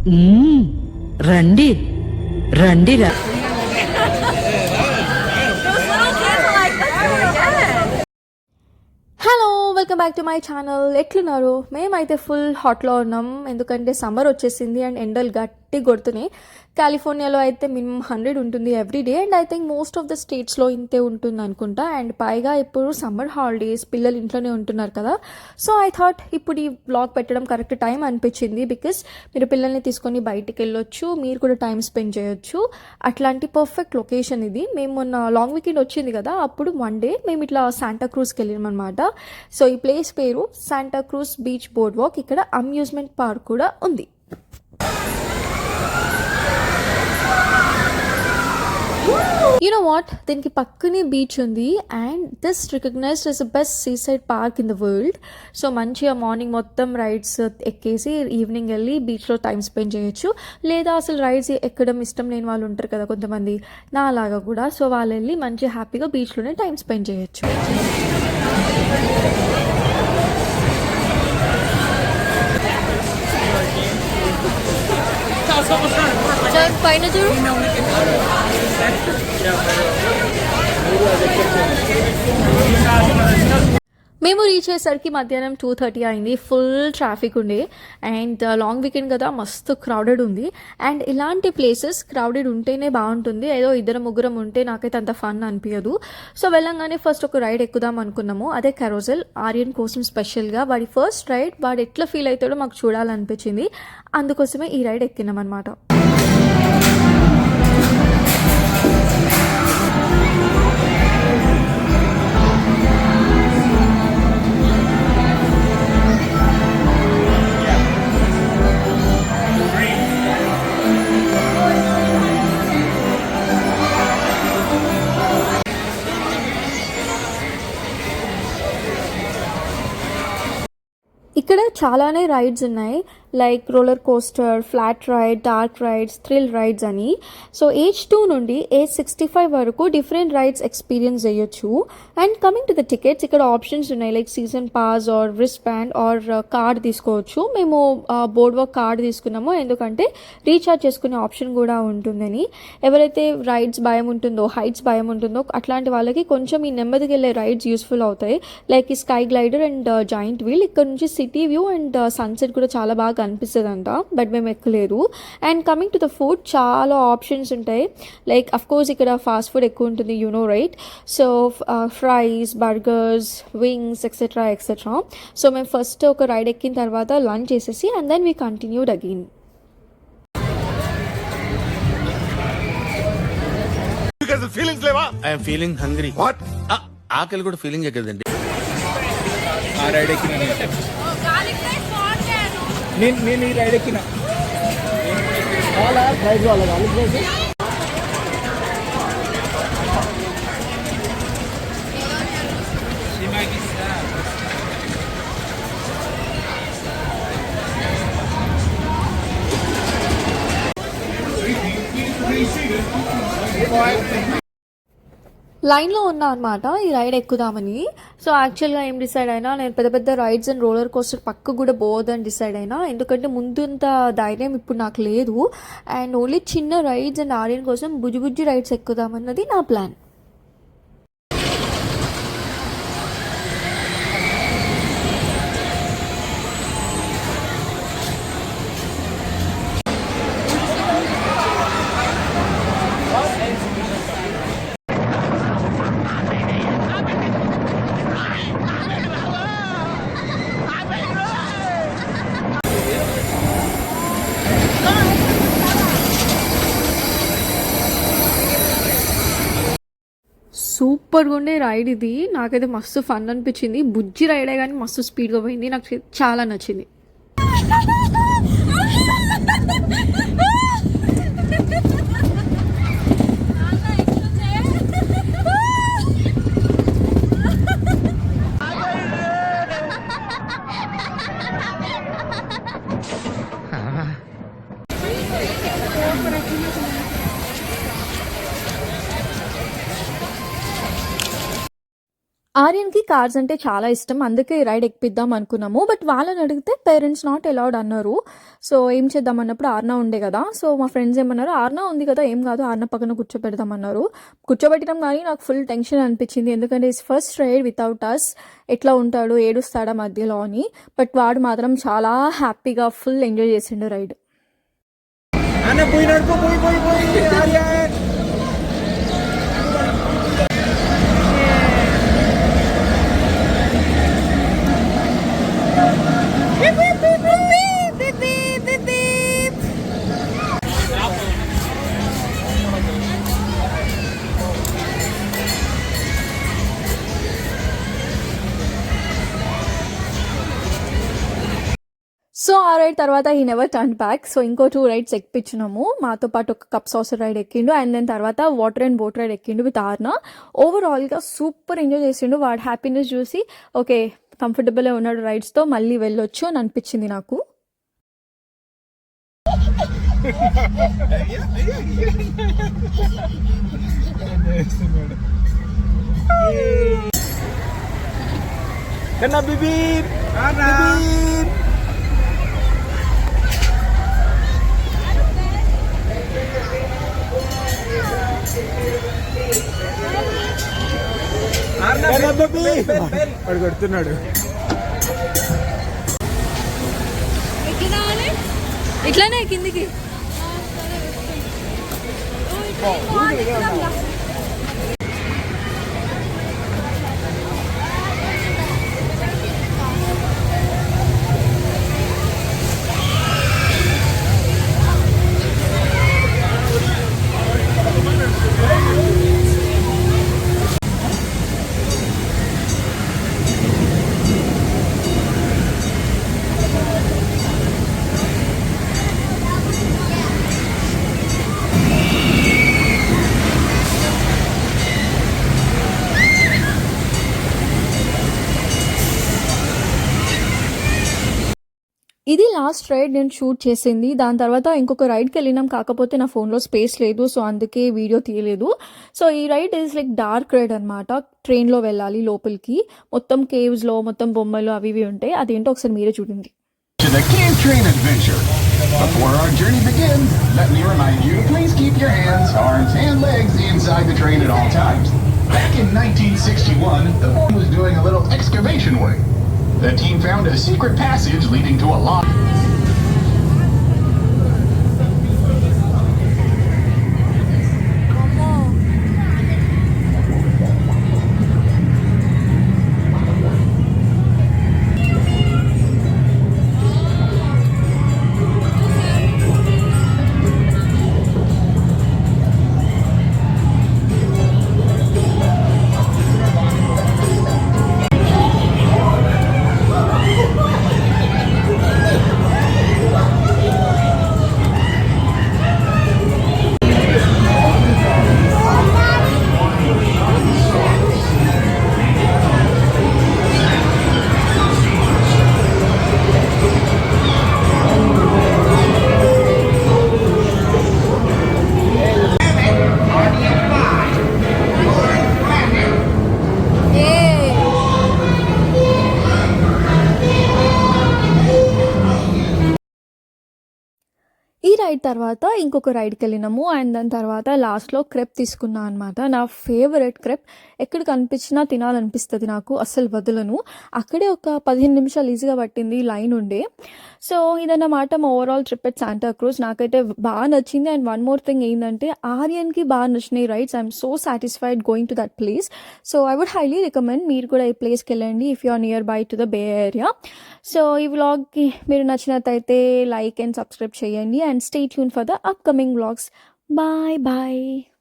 రండి రండి రా. Hello, welcome back to my channel. ఎట్లున్నారు? మేమైతే ఫుల్ హాట్లో ఉన్నాం, ఎందుకంటే సమ్మర్ వచ్చేసింది అండ్ ఎండలు గట్టి కొడుతున్నాయి. కాలిఫోర్నియాలో అయితే మినిమం 100 ఉంటుంది everyday, and I think most of the స్టేట్స్లో ఇంతే ఉంటుంది అనుకుంటా. అండ్ పైగా ఇప్పుడు సమ్మర్ హాలిడేస్, పిల్లలు ఇంట్లోనే ఉంటున్నారు కదా. సో ఐ థాట్ ఇప్పుడు ఈ వ్లాగ్ పెట్టడం కరెక్ట్ టైం అనిపించింది, బికాస్ మీరు పిల్లల్ని తీసుకొని బయటికి వెళ్ళొచ్చు, మీరు కూడా టైం స్పెండ్ చేయొచ్చు. అట్లాంటి పర్ఫెక్ట్ లొకేషన్ ఇది. మేము మొన్న లాంగ్ వీకెండ్ వచ్చింది కదా, అప్పుడు వన్ డే మేము ఇట్లా శాంటా క్రూజ్కి వెళ్ళాం అనమాట. సో ఈ ప్లేస్ పేరు Santa Cruz beach boardwalk. ఇక్కడ అమ్యూజ్మెంట్ పార్క్ కూడా ఉంది. You know what? దీనికి పక్కనే బీచ్ ఉంది and this recognised as the best seaside park in the world. So మంచిగా మార్నింగ్ మొత్తం రైడ్స్ ఎక్కేసి ఈవినింగ్ వెళ్ళి బీచ్లో టైం స్పెండ్ చేయొచ్చు. లేదా అసలు రైడ్స్ ఎక్కడం ఇష్టం లేని వాళ్ళు ఉంటారు కదా కొంతమంది, నా అలాగా కూడా. సో వాళ్ళు వెళ్ళి మంచిగా హ్యాపీగా బీచ్లోనే టైం స్పెండ్ చేయొచ్చు. పైన చూడు. మేము రీచ్ అయ్యేసరికి మధ్యాహ్నం 2:30 అయింది. ఫుల్ ట్రాఫిక్ ఉండే అండ్ లాంగ్ వీకెండ్ కదా, మస్తు క్రౌడెడ్ ఉంది. అండ్ ఇలాంటి ప్లేసెస్ క్రౌడెడ్ ఉంటేనే బాగుంటుంది. ఏదో ఇద్దరు ముగ్గురం ఉంటే నాకైతే అంత ఫన్ అనిపించదు. సో వెళ్ళంగానే ఫస్ట్ ఒక రైడ్ ఎక్కుదాం అనుకున్నాము, అదే కెరోసెల్. ఆర్యన్ కోసం స్పెషల్గా వాడి ఫస్ట్ రైడ్, వాడు ఎట్లా ఫీల్ అవుతాడో మాకు చూడాలనిపించింది. అందుకోసమే ఈ రైడ్ ఎక్కినాం అనమాట. ఇక్కడ చాలానే రైడ్స్ ఉన్నాయి, like roller coaster, flat ride, dark rides, thrill rides అని. సో ఏజ్ 2 నుండి ఏజ్ 65 వరకు డిఫరెంట్ రైడ్స్ ఎక్స్పీరియన్స్ చేయొచ్చు. And coming to the tickets, ఇక్కడ ఆప్షన్స్ ఉన్నాయి, like season pass or wrist band or card తీసుకోవచ్చు. మేము బోర్డ్ వాక్ కార్డ్ తీసుకున్నాము, ఎందుకంటే రీఛార్జ్ చేసుకునే ఆప్షన్ కూడా ఉంటుందని. ఎవరైతే రైడ్స్ భయం ఉంటుందో, హైట్స్ భయం ఉంటుందో, అట్లాంటి వాళ్ళకి కొంచెం ఈ నెమ్మదికి వెళ్ళే రైడ్స్ యూస్ఫుల్ అవుతాయి, లైక్ ఈ sky glider and giant wheel. ఇక్కడ నుంచి సిటీ వ్యూ అండ్ సన్సెట్ కూడా చాలా బాగా అనిపిస్తుంది అంట, బట్ మేము ఎక్కలేదు. And coming to the food, చాలా ఆప్షన్స్ ఉంటాయి, లైక్ అఫ్ కోర్స్ ఇక్కడ ఫాస్ట్ ఫుడ్ ఎక్కువ ఉంటుంది, you know right. So fries, burgers, wings etcetera etcetera. So మేము ఫస్ట్ ఒక రైడ్ ఎక్కిన తర్వాత లంచ్ చేసేసి and then we continued again. ఆకలి కూడా ఫీలింగ్ కదండి. నేను ఈ రైడ్ ఎక్కిన ప్రైజ్ వాళ్ళ ప్రైజ్ లైన్లో ఉన్నా అనమాట ఈ రైడ్ ఎక్కుదామని. సో యాక్చువల్గా ఏం డిసైడ్ అయినా, నేను పెద్ద పెద్ద రైడ్స్ అండ్ రోలర్ కోస్టర్ పక్క కూడా పోదని డిసైడ్ అయినా, ఎందుకంటే ముందుంత ధైర్యం ఇప్పుడు నాకు లేదు. అండ్ ఓన్లీ చిన్న రైడ్స్ అండ్ ఆర్యన్ కోసం బుజ్జి రైడ్స్ ఎక్కుదామన్నది నా ప్లాన్. సూపర్గా ఉండే రైడ్ ఇది, నాకైతే మస్తు ఫన్ అనిపించింది. బుజ్జి రైడే కానీ మస్తు స్పీడ్గా పోయింది, నాకు చాలా నచ్చింది. ఆర్యన్‌కి కార్స్ అంటే చాలా ఇష్టం. అందుకే ఈ రైడ్ ఎక్కిపిద్దాం అనుకున్నాము. బట్ వాళ్ళని అడిగితే పేరెంట్స్ నాట్ అలౌడ్ అన్నారు. సో ఏం చేద్దాం అన్నప్పుడు ఆర్నా ఉండే కదా! సో మా ఫ్రెండ్స్ ఏమన్నారు, "ఆర్నా ఉంది కదా! ఏం కాదు ఆర్నా పక్కన కూర్చోపెడదాం" అన్నారు. కూర్చోబెట్టడం గానీ నాకు ఫుల్ టెన్షన్ అనిపించింది. ఎందుకంటే ఇట్స్ ఫస్ట్ రైడ్ వితౌట్ అస్. ఎట్లా ఉంటాడు, ఏడుస్తాడా మధ్యలో అని. బట్ వాడు మాత్రం చాలా హ్యాపీగా ఫుల్ ఎంజాయ్ చేసిండు రైడ్. అన్న పోయి నడుకో పోయి ఆర్యన్ సో ఆ రైడ్ తర్వాత he never turn back. So ఇంకో 2 రైడ్స్ ఎక్కిపించినాము. మాతో పాటు ఒక కప్ సాసర్ రైడ్ ఎక్కిండు అండ్ దెన్ తర్వాత వాటర్ అండ్ బోట్ రైడ్ ఎక్కిండు విత్ ఆర్నా. ఓవరాల్గా సూపర్ ఎంజాయ్ చేసిండు. వాడి హ్యాపీనెస్ చూసి ఓకే కంఫర్టబుల్గా ఉన్నాడు రైడ్స్తో, మళ్ళీ వెళ్ళొచ్చు అని అనిపించింది నాకు. కన్నా బీబీ బీబీ వాడు కొడుతున్నాడు. ఇట్లానే కిందికి ఇది లాస్ట్ రైడ్ నేను షూట్ చేసింది. దాని తర్వాత ఇంకొక రైడ్కి వెళ్ళినాం, కాకపోతే నా ఫోన్లో స్పేస్ లేదు. సో అందుకే వీడియో తీయలేదు. సో ఈ ride is like dark ride అనమాట. ట్రైన్లో వెళ్ళాలి లోపలికి, మొత్తం కేవ్స్లో మొత్తం బొమ్మలు అవి ఇవి ఉంటాయి. అదేంటో ఒకసారి మీరే చూడండి. To the Cave Train Adventure. Before our journey begins, let me remind you, please keep your hands, arms, and legs inside the train at all times. Back in 1961, the team was doing a little excavation work. The team found a secret passage leading to a long... ఈ ride తర్వాత ఇంకొక రైడ్కి వెళ్ళినాము and దాని తర్వాత లాస్ట్లో crepe తీసుకున్నా అనమాట. నా ఫేవరెట్ క్రెప్. ఎక్కడ కనిపించినా తినాలనిపిస్తుంది నాకు, అస్సలు వదలను. అక్కడే ఒక 15 నిమిషాలు ఈజీగా పట్టింది లైన్ ఉండే. సో ఇదన్నమాట మా overall trip at Santa cruise. నాకైతే బాగా నచ్చింది. అండ్ వన్ మోర్ థింగ్ ఏంటంటే ఆర్యన్కి బాగా నచ్చినాయి rides. I'm so satisfied going to that place. So I would highly recommend మీరు కూడా ఈ ప్లేస్కి వెళ్ళండి if you are near by to the bay area. So ఈ వ్లాగ్కి మీరు నచ్చినట్టయితే లైక్ అండ్ సబ్స్క్రైబ్ చేయండి and stay tuned for the upcoming vlogs. Bye bye.